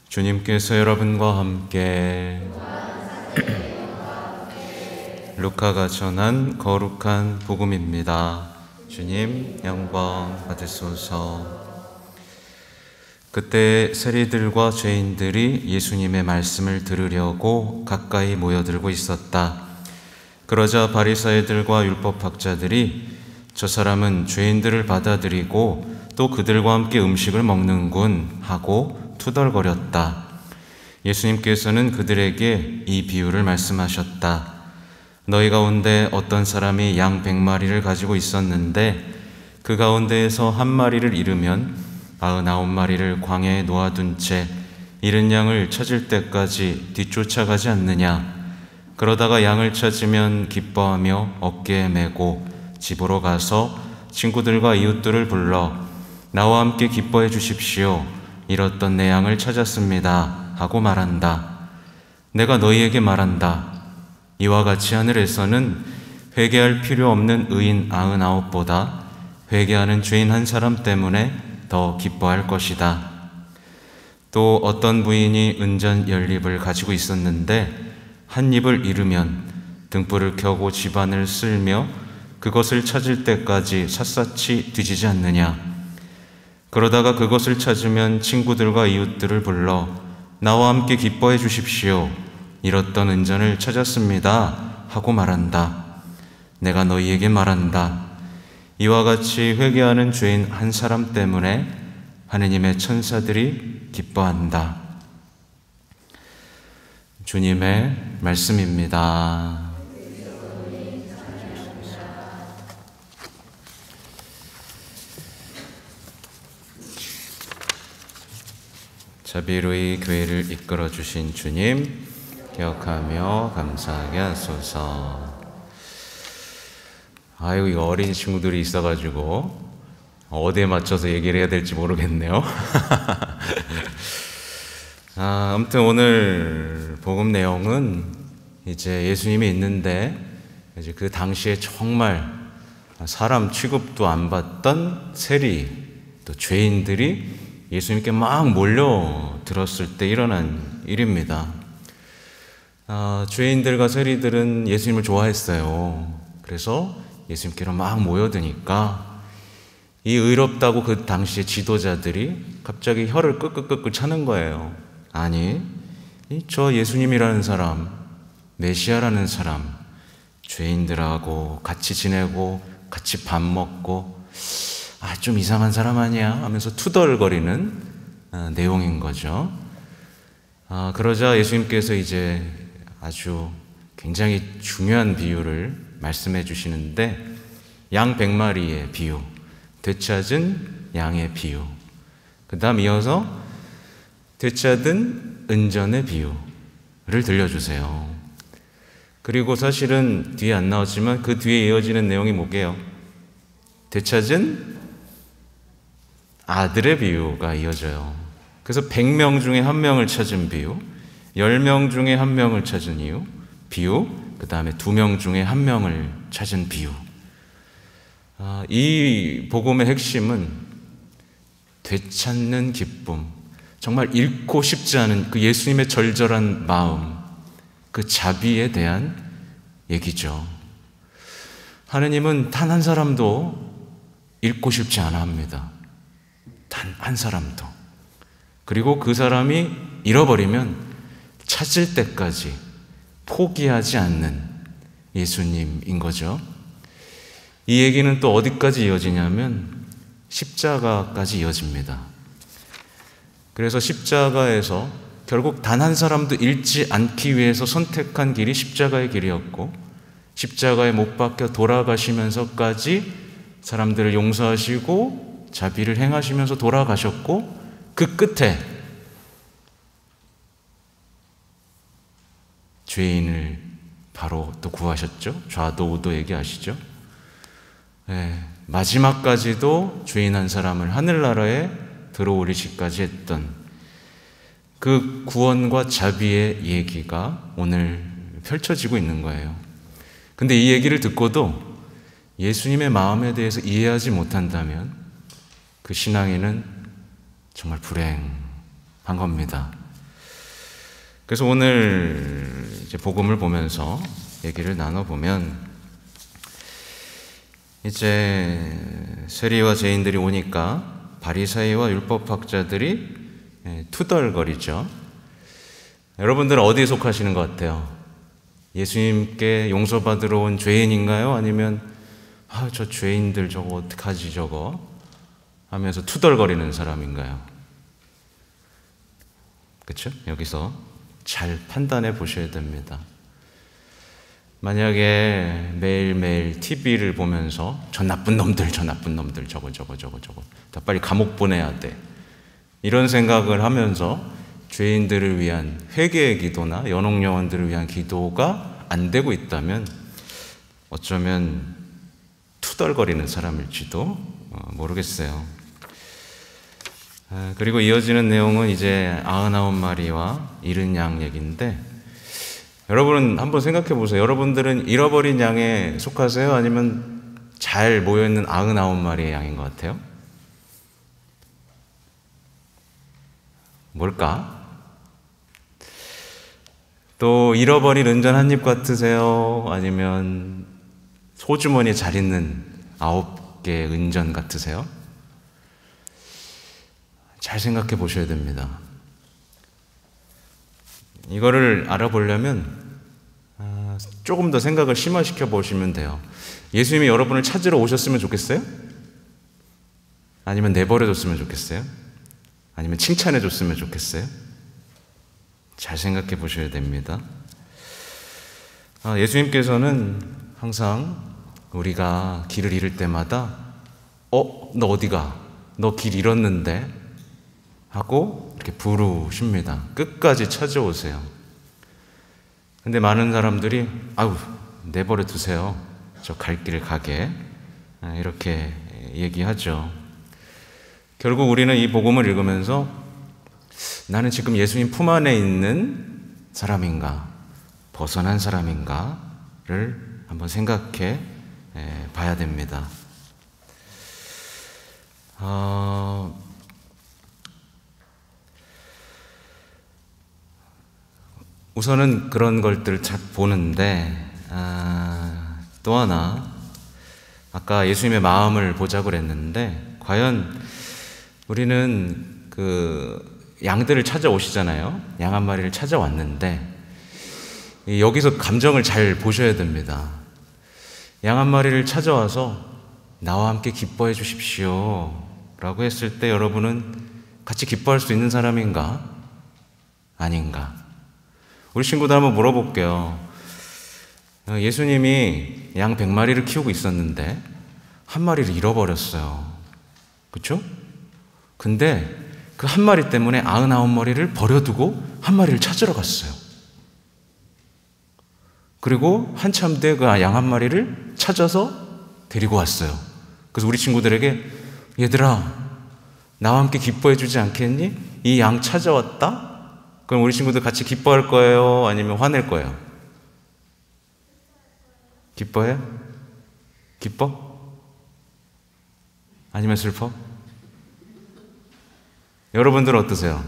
주님께서 여러분과 함께 루카가 전한 거룩한 복음입니다. 주님 영광 받으소서. 그때 세리들과 죄인들이 예수님의 말씀을 들으려고 가까이 모여들고 있었다. 그러자 바리사이들과 율법학자들이 저 사람은 죄인들을 받아들이고 또 그들과 함께 음식을 먹는군 하고 투덜거렸다. 예수님께서는 그들에게 이 비유를 말씀하셨다. 너희 가운데 어떤 사람이 양 100마리를 가지고 있었는데 그 가운데에서 한 마리를 잃으면 99마리를 광야에 놓아둔 채 잃은 양을 찾을 때까지 뒤쫓아가지 않느냐. 그러다가 양을 찾으면 기뻐하며 어깨에 메고 집으로 가서 친구들과 이웃들을 불러 나와 함께 기뻐해 주십시오. 잃었던 내 양을 찾았습니다 하고 말한다. 내가 너희에게 말한다. 이와 같이 하늘에서는 회개할 필요 없는 의인 99보다 회개하는 죄인 한 사람 때문에 더 기뻐할 것이다. 또 어떤 부인이 은전 10립을 가지고 있었는데 한 립을 잃으면 등불을 켜고 집안을 쓸며 그것을 찾을 때까지 샅샅이 뒤지지 않느냐. 그러다가 그것을 찾으면 친구들과 이웃들을 불러 나와 함께 기뻐해 주십시오. 잃었던 은전을 찾았습니다 하고 말한다. 내가 너희에게 말한다. 이와 같이 회개하는 죄인 한 사람 때문에 하느님의 천사들이 기뻐한다. 주님의 말씀입니다. 자비로이 교회를 이끌어 주신 주님 기억하며 감사하게 하소서. 아이고, 이거 어린 친구들이 있어가지고 어디에 맞춰서 얘기를 해야 될지 모르겠네요. 아무튼 오늘 복음 내용은 이제 예수님이 있는데 이제 그 당시에 정말 사람 취급도 안 받던 세리 또 죄인들이 예수님께 막 몰려들었을 때 일어난 일입니다. 죄인들과 세리들은 예수님을 좋아했어요. 그래서 예수님께로 막 모여드니까 이 의롭다고 그 당시의 지도자들이 갑자기 혀를 끄끄끄끄 차는 거예요. 아니, 저 예수님이라는 사람, 메시아라는 사람, 죄인들하고 같이 지내고 같이 밥 먹고 좀 이상한 사람 아니야? 하면서 투덜거리는 내용인 거죠. 그러자 예수님께서 이제 아주 굉장히 중요한 비유를 말씀해 주시는데 양 100마리의 비유, 되찾은 양의 비유, 그 다음 이어서 되찾은 은전의 비유를 들려주세요. 그리고 사실은 뒤에 안 나왔지만 그 뒤에 이어지는 내용이 뭐게요? 되찾은 아들의 비유가 이어져요. 그래서 100명 중에 1명을 찾은 비유, 10명 중에 1명을 찾은 비유, 그 다음에 2명 중에 1명을 찾은 비유. 이 복음의 핵심은 되찾는 기쁨, 정말 잃고 싶지 않은 그 예수님의 절절한 마음, 그 자비에 대한 얘기죠. 하느님은 단 한 사람도 잃고 싶지 않아 합니다. 단 한 사람도. 그리고 그 사람이 잃어버리면 찾을 때까지 포기하지 않는 예수님인 거죠. 이 얘기는 또 어디까지 이어지냐면 십자가까지 이어집니다. 그래서 십자가에서 결국 단 한 사람도 잃지 않기 위해서 선택한 길이 십자가의 길이었고, 십자가에 못 박혀 돌아가시면서까지 사람들을 용서하시고 자비를 행하시면서 돌아가셨고, 그 끝에 죄인을 바로 또 구하셨죠. 좌도 우도 얘기하시죠. 마지막까지도 죄인 한 사람을 하늘나라에 들어올리시기까지 했던 그 구원과 자비의 얘기가 오늘 펼쳐지고 있는 거예요. 근데 이 얘기를 듣고도 예수님의 마음에 대해서 이해하지 못한다면 그 신앙에는 정말 겁니다. 그래서 오늘 이제 복음을 보면서 얘기를 나눠보면, 이제 세리와 죄인들이 오니까 바리새인과 율법학자들이 투덜거리죠. 여러분들은 어디에 속하시는 것 같아요? 예수님께 용서받으러 온 죄인인가요? 아니면 저 죄인들 저거 어떡하지 저거 하면서 투덜거리는 사람인가요? 그렇죠? 여기서 잘 판단해 보셔야 됩니다. 만약에 매일매일 TV를 보면서 저 나쁜 놈들 저거 다 빨리 감옥 보내야 돼, 이런 생각을 하면서 죄인들을 위한 회개의 기도나 연옥영혼들을 위한 기도가 안 되고 있다면 어쩌면 투덜거리는 사람일지도 모르겠어요. 그리고 이어지는 내용은 이제 99마리와 잃은 양 얘기인데, 여러분은 한번 생각해 보세요. 여러분들은 잃어버린 양에 속하세요? 아니면 잘 모여있는 99마리의 양인 것 같아요? 뭘까? 또 잃어버린 은전 한 입 같으세요? 아니면 소주머니에 잘 있는 9개의 은전 같으세요? 잘 생각해 보셔야 됩니다. 이거를 알아보려면 조금 더 생각을 심화시켜 보시면 돼요. 예수님이 여러분을 찾으러 오셨으면 좋겠어요? 아니면 내버려 뒀으면 좋겠어요? 아니면 칭찬해 줬으면 좋겠어요? 잘 생각해 보셔야 됩니다. 예수님께서는 항상 우리가 길을 잃을 때마다 너 어디가? 너 길 잃었는데? 하고 이렇게 부르십니다. 끝까지 찾아오세요. 근데 많은 사람들이 내버려 두세요, 저 갈 길을 가게, 이렇게 얘기하죠. 결국 우리는 이 복음을 읽으면서 나는 지금 예수님 품 안에 있는 사람인가, 벗어난 사람인가를 한번 생각해 봐야 됩니다. 우선은 그런 것들을 잘 보는데, 또 하나, 아까 예수님의 마음을 보자고 그랬는데, 과연 우리는 양들을 찾아오시잖아요. 양 한 마리를 찾아왔는데, 여기서 감정을 잘 보셔야 됩니다. 양 한 마리를 찾아와서 나와 함께 기뻐해 주십시오 라고 했을 때 여러분은 같이 기뻐할 수 있는 사람인가? 아닌가? 우리 친구들 한번 물어볼게요. 예수님이 양 100마리를 키우고 있었는데 한 마리를 잃어버렸어요. 그렇죠? 근데 그 한 마리 때문에 99마리를 버려두고 한 마리를 찾으러 갔어요. 그리고 한참 뒤에 그 양 한 마리를 찾아서 데리고 왔어요. 그래서 우리 친구들에게, 얘들아, 나와 함께 기뻐해 주지 않겠니? 이 양 찾아왔다? 그럼 우리 친구들 같이 기뻐할 거예요? 아니면 화낼 거예요? 기뻐해? 기뻐? 아니면 슬퍼? 여러분들은 어떠세요?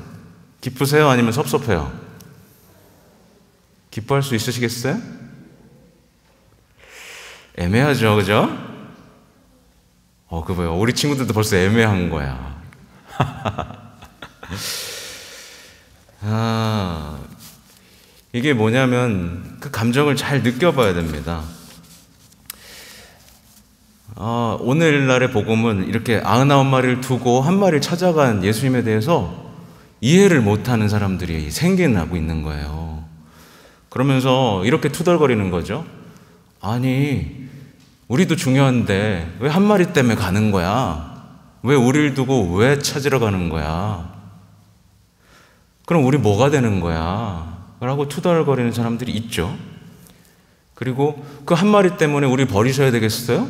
기쁘세요? 아니면 섭섭해요? 기뻐할 수 있으시겠어요? 애매하죠, 그죠? 뭐야. 우리 친구들도 벌써 애매한 거야. 이게 뭐냐면 그 감정을 잘 느껴봐야 됩니다. 오늘날의 복음은 이렇게 99마리를 두고 한 마리를 찾아간 예수님에 대해서 이해를 못하는 사람들이 생겨나고 있는 거예요. 그러면서 이렇게 투덜거리는 거죠. 아니, 우리도 중요한데 왜 한 마리 때문에 가는 거야? 왜 우리를 두고 왜 찾으러 가는 거야? 그럼 우리 뭐가 되는 거야? 라고 투덜거리는 사람들이 있죠. 그리고 그 한 마리 때문에 우리 버리셔야 되겠어요?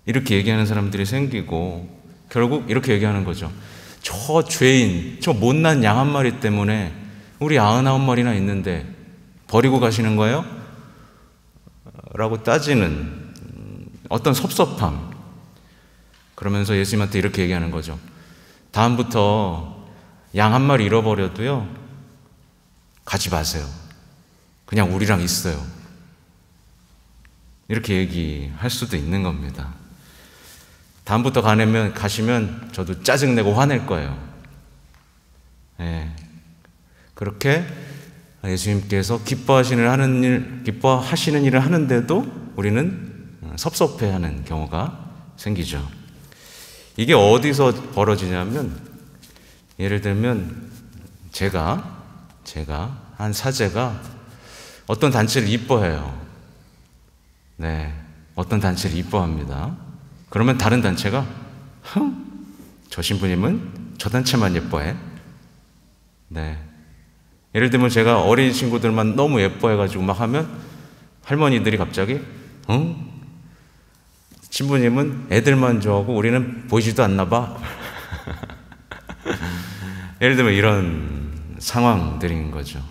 이렇게 얘기하는 사람들이 생기고, 결국 이렇게 얘기하는 거죠. 저 죄인, 저 못난 양 한 마리 때문에 우리 99마리나 있는데 버리고 가시는 거예요? 라고 따지는 어떤 섭섭함. 그러면서 예수님한테 이렇게 얘기하는 거죠. 다음부터 양 한 마리 잃어버려도요, 가지 마세요. 그냥 우리랑 있어요. 이렇게 얘기할 수도 있는 겁니다. 다음부터 가시면 저도 짜증내고 화낼 거예요. 예. 그렇게 예수님께서 기뻐하시는 일을 하는데도 우리는 섭섭해하는 경우가 생기죠. 이게 어디서 벌어지냐면, 예를 들면 제가 한 사제가 어떤 단체를 이뻐해요. 네, 어떤 단체를 이뻐합니다. 그러면 다른 단체가 저 신부님은 저 단체만 예뻐해. 네. 예를 들면 제가 어린 친구들만 너무 예뻐해가지고 막 하면 할머니들이 갑자기 신부님은 애들만 좋아하고 우리는 보이지도 않나 봐. 예를 들면 이런 상황들인 거죠.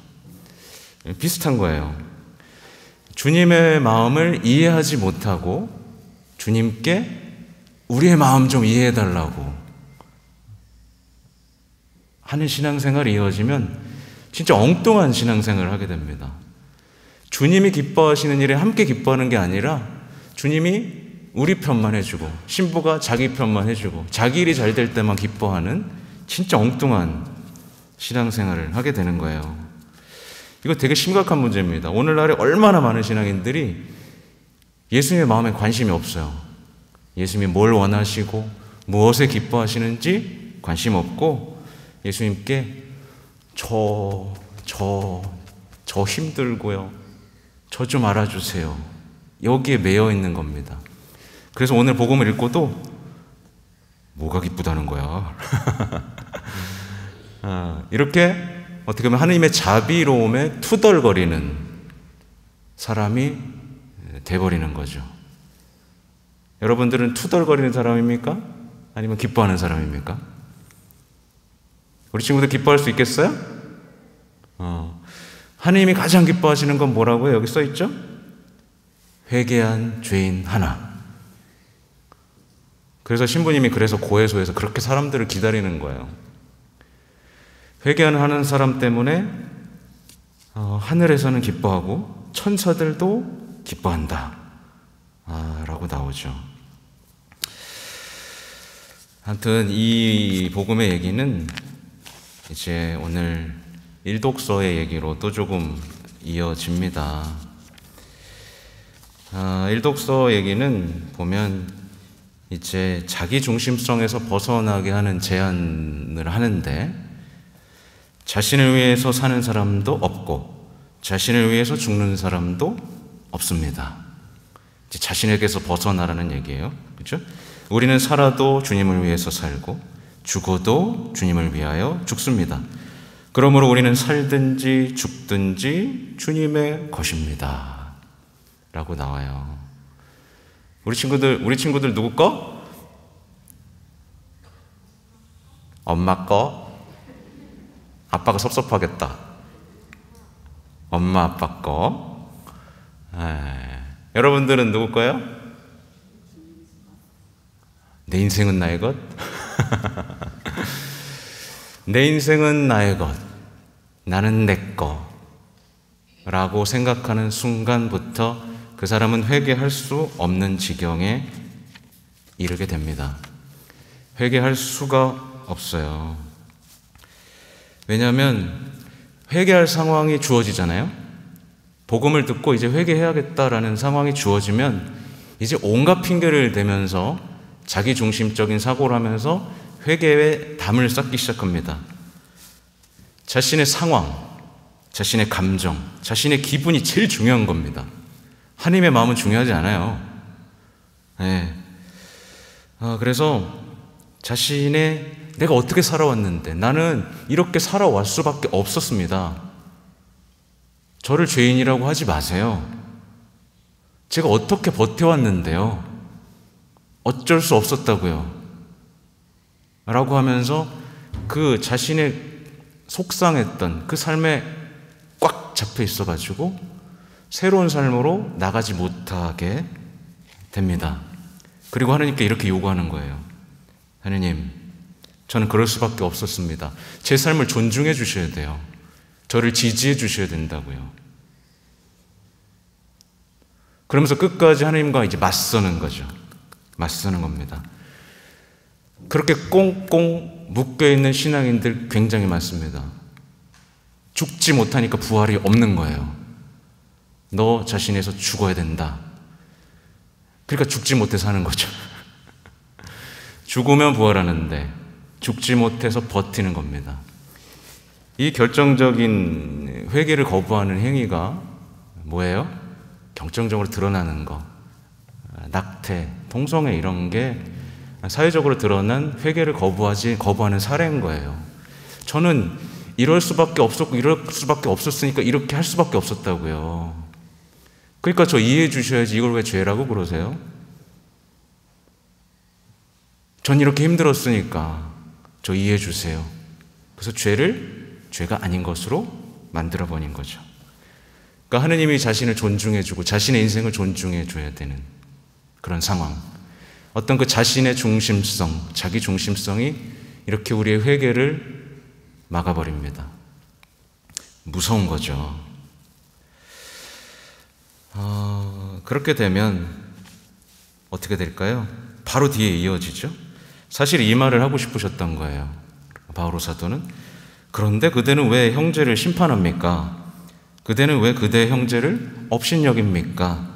비슷한 거예요. 주님의 마음을 이해하지 못하고 주님께 우리의 마음 좀 이해해달라고 하는 신앙생활이 이어지면 진짜 엉뚱한 신앙생활을 하게 됩니다. 주님이 기뻐하시는 일에 함께 기뻐하는 게 아니라 주님이 우리 편만 해주고 신부가 자기 편만 해주고 자기 일이 잘 될 때만 기뻐하는 진짜 엉뚱한 신앙생활을 하게 되는 거예요. 이거 되게 심각한 문제입니다. 오늘날에 얼마나 많은 신앙인들이 예수님의 마음에 관심이 없어요. 예수님이 뭘 원하시고 무엇에 기뻐하시는지 관심 없고 예수님께 저 힘들고요. 저 좀 알아주세요. 여기에 매여 있는 겁니다. 그래서 오늘 복음을 읽고도 뭐가 기쁘다는 거야. 이렇게 어떻게 보면 하느님의 자비로움에 투덜거리는 사람이 돼버리는 거죠. 여러분들은 투덜거리는 사람입니까? 아니면 기뻐하는 사람입니까? 우리 친구들 기뻐할 수 있겠어요? 하느님이 가장 기뻐하시는 건 뭐라고요? 여기 써있죠? 회개한 죄인 하나. 그래서 신부님이 그래서 고해소에서 그렇게 사람들을 기다리는 거예요. 회개하는 사람 때문에 하늘에서는 기뻐하고 천사들도 기뻐한다 라고 나오죠. 하여튼 이 복음의 얘기는 이제 오늘 일독서의 얘기로 또 조금 이어집니다. 일독서 얘기는 보면 이제 자기 중심성에서 벗어나게 하는 제안을 하는데 자신을 위해서 사는 사람도 없고 자신을 위해서 죽는 사람도 없습니다. 이제 자신에게서 벗어나라는 얘기예요. 그렇죠? 우리는 살아도 주님을 위해서 살고 죽어도 주님을 위하여 죽습니다. 그러므로 우리는 살든지 죽든지 주님의 것입니다. 라고 나와요. 우리 친구들 누구 거? 엄마 거? 아빠가 섭섭하겠다. 엄마 아빠 거? 여러분들은 누구 거예요? 내 인생은 나의 것? 내 인생은 나의 것, 나는 내 거 라고 생각하는 순간부터 그 사람은 회개할 수 없는 지경에 이르게 됩니다. 회개할 수가 없어요. 왜냐하면 회개할 상황이 주어지잖아요. 복음을 듣고 이제 회개해야겠다라는 상황이 주어지면 이제 온갖 핑계를 대면서 자기 중심적인 사고를 하면서 회개에 담을 쌓기 시작합니다. 자신의 상황, 자신의 감정, 자신의 기분이 제일 중요한 겁니다. 하나님의 마음은 중요하지 않아요. 네. 그래서 자신의 내가 어떻게 살아왔는데 나는 이렇게 살아왔 수밖에 없었습니다. 저를 죄인이라고 하지 마세요. 제가 어떻게 버텨왔는데요. 어쩔 수 없었다고요. 라고 하면서 그 자신의 속상했던 그 삶에 꽉 잡혀 있어가지고 새로운 삶으로 나가지 못하게 됩니다. 그리고 하나님께 이렇게 요구하는 거예요. 하나님, 저는 그럴 수밖에 없었습니다. 제 삶을 존중해 주셔야 돼요. 저를 지지해 주셔야 된다고요. 그러면서 끝까지 하나님과 이제 맞서는 거죠. 맞서는 겁니다. 그렇게 꽁꽁 묶여있는 신앙인들 굉장히 많습니다. 죽지 못하니까 부활이 없는 거예요. 너 자신에서 죽어야 된다. 그러니까 죽지 못해서 하는 거죠. 죽으면 부활하는데 죽지 못해서 버티는 겁니다. 이 결정적인 회개를 거부하는 행위가 뭐예요? 경정적으로 드러나는 거. 낙태, 동성애 이런 게 사회적으로 드러난 회개를 거부하는 사례인 거예요. 저는 이럴 수밖에 없었고 이럴 수밖에 없었으니까 이렇게 할 수밖에 없었다고요. 그러니까 저 이해해 주셔야지 이걸 왜 죄라고 그러세요? 전 이렇게 힘들었으니까 저 이해해 주세요. 그래서 죄를 죄가 아닌 것으로 만들어버린 거죠. 그러니까 하느님이 자신을 존중해주고 자신의 인생을 존중해줘야 되는 그런 상황. 어떤 그 자신의 중심성, 자기 중심성이 이렇게 우리의 회개를 막아버립니다. 무서운 거죠. 그렇게 되면 어떻게 될까요? 바로 뒤에 이어지죠. 사실 이 말을 하고 싶으셨던 거예요. 바오로 사도는. 그런데 그대는 왜 형제를 심판합니까? 그대는 왜 그대의 형제를 업신여깁니까?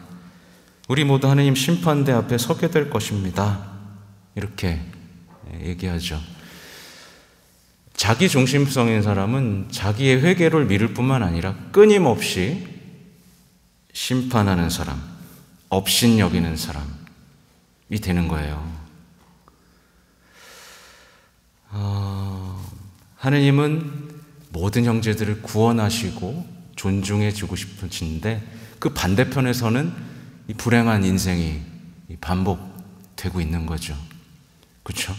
우리 모두 하느님 심판대 앞에 서게 될 것입니다. 이렇게 얘기하죠. 자기 중심성인 사람은 자기의 회개를 미룰 뿐만 아니라 끊임없이 심판하는 사람, 업신여기는 사람이 되는 거예요. 하느님은 모든 형제들을 구원하시고 존중해 주고 싶으신데 그 반대편에서는 이 불행한 인생이 반복되고 있는 거죠. 그렇죠?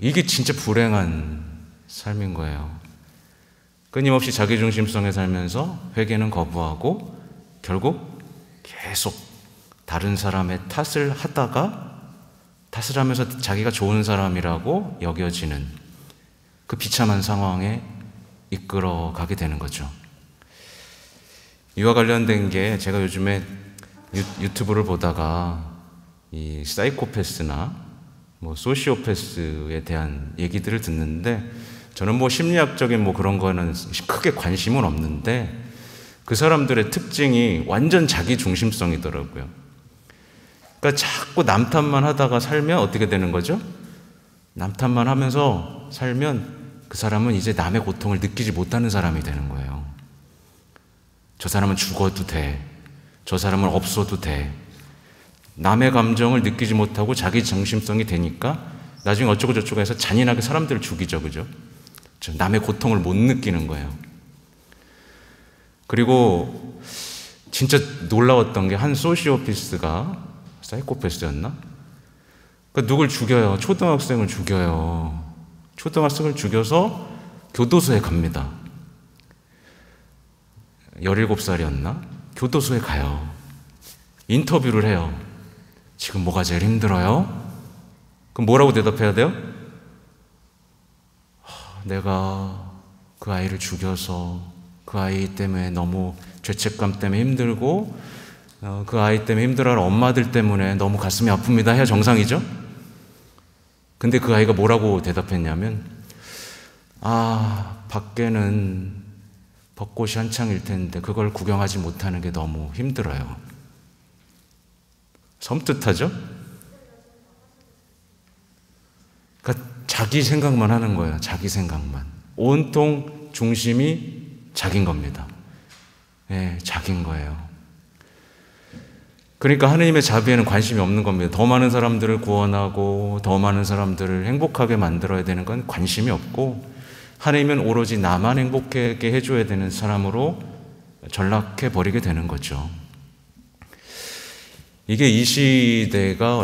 이게 진짜 불행한 삶인 거예요. 끊임없이 자기중심성에 살면서 회개는 거부하고 결국 계속 다른 사람의 탓을 하면서 자기가 좋은 사람이라고 여겨지는 그 비참한 상황에 이끌어가게 되는 거죠. 이와 관련된 게 제가 요즘에 유튜브를 보다가 이 사이코패스나 소시오패스에 대한 얘기들을 듣는데 저는 심리학적인 그런 거는 크게 관심은 없는데 그 사람들의 특징이 완전 자기 중심성이더라고요. 그러니까 자꾸 남탓만 하다가 살면 어떻게 되는 거죠? 남탓만 하면서 살면 그 사람은 이제 남의 고통을 느끼지 못하는 사람이 되는 거예요. 저 사람은 죽어도 돼. 저 사람은 없어도 돼. 남의 감정을 느끼지 못하고 자기 중심성이 되니까 나중에 어쩌고 저쩌고 해서 잔인하게 사람들을 죽이죠. 그죠? 남의 고통을 못 느끼는 거예요. 그리고 진짜 놀라웠던 게 한 소시오패스가 사이코패스였나? 누굴 죽여요. 초등학생을 죽여요. 초등학생을 죽여서 교도소에 갑니다. 17살이었나? 교도소에 가요. 인터뷰를 해요. 지금 뭐가 제일 힘들어요? 그럼 뭐라고 대답해야 돼요? 내가 그 아이를 죽여서 그 아이 때문에 너무 죄책감 때문에 힘들고 그 아이 때문에 힘들어하는 엄마들 때문에 너무 가슴이 아픕니다 해야 정상이죠? 근데 그 아이가 뭐라고 대답했냐면 밖에는 벚꽃이 한창일 텐데 그걸 구경하지 못하는 게 너무 힘들어요. 섬뜩하죠? 그러니까 자기 생각만 하는 거예요. 자기 생각만. 온통 중심이 자기인 겁니다. 자기인 거예요. 그러니까 하느님의 자비에는 관심이 없는 겁니다. 더 많은 사람들을 구원하고 더 많은 사람들을 행복하게 만들어야 되는 건 관심이 없고 하느님은 오로지 나만 행복하게 해줘야 되는 사람으로 전락해버리게 되는 거죠. 이게 이 시대가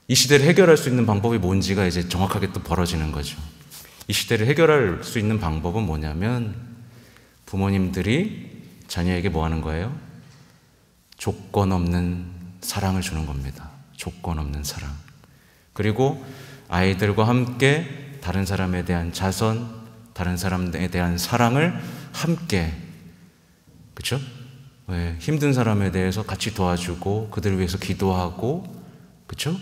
이 시대를 해결할 수 있는 방법이 뭔지가 이제 정확하게 또 벌어지는 거죠. 이 시대를 해결할 수 있는 방법은 뭐냐면 부모님들이 자녀에게 뭐 하는 거예요? 조건 없는 사랑을 주는 겁니다. 조건 없는 사랑. 그리고 아이들과 함께 다른 사람에 대한 자선, 다른 사람에 대한 사랑을 함께, 그렇죠? 힘든 사람에 대해서 같이 도와주고 그들을 위해서 기도하고, 그렇죠?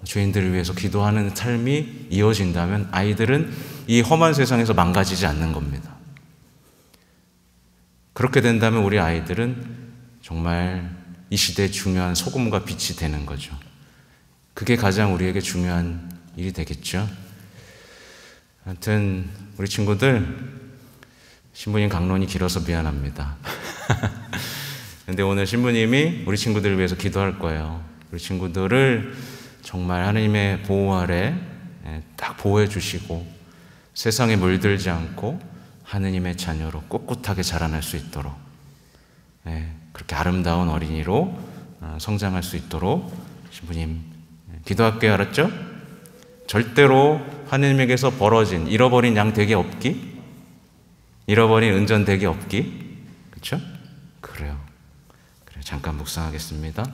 죄인들을 위해서 기도하는 삶이 이어진다면 아이들은 이 험한 세상에서 망가지지 않는 겁니다. 그렇게 된다면 우리 아이들은 정말 이 시대의 중요한 소금과 빛이 되는 거죠. 그게 가장 우리에게 중요한 일이 되겠죠. 하여튼 우리 친구들, 신부님 강론이 길어서 미안합니다. 근데 오늘 신부님이 우리 친구들을 위해서 기도할 거예요. 우리 친구들을 정말 하나님의 보호 아래 딱 보호해 주시고 세상에 물들지 않고 하느님의 자녀로 꿋꿋하게 자라날 수 있도록, 그렇게 아름다운 어린이로 성장할 수 있도록 신부님 기도할게요. 알았죠? 절대로 하느님에게서 벌어진 잃어버린 양 댁이 없기, 잃어버린 은전 댁이 없기. 그렇죠? 그래요. 잠깐 묵상하겠습니다.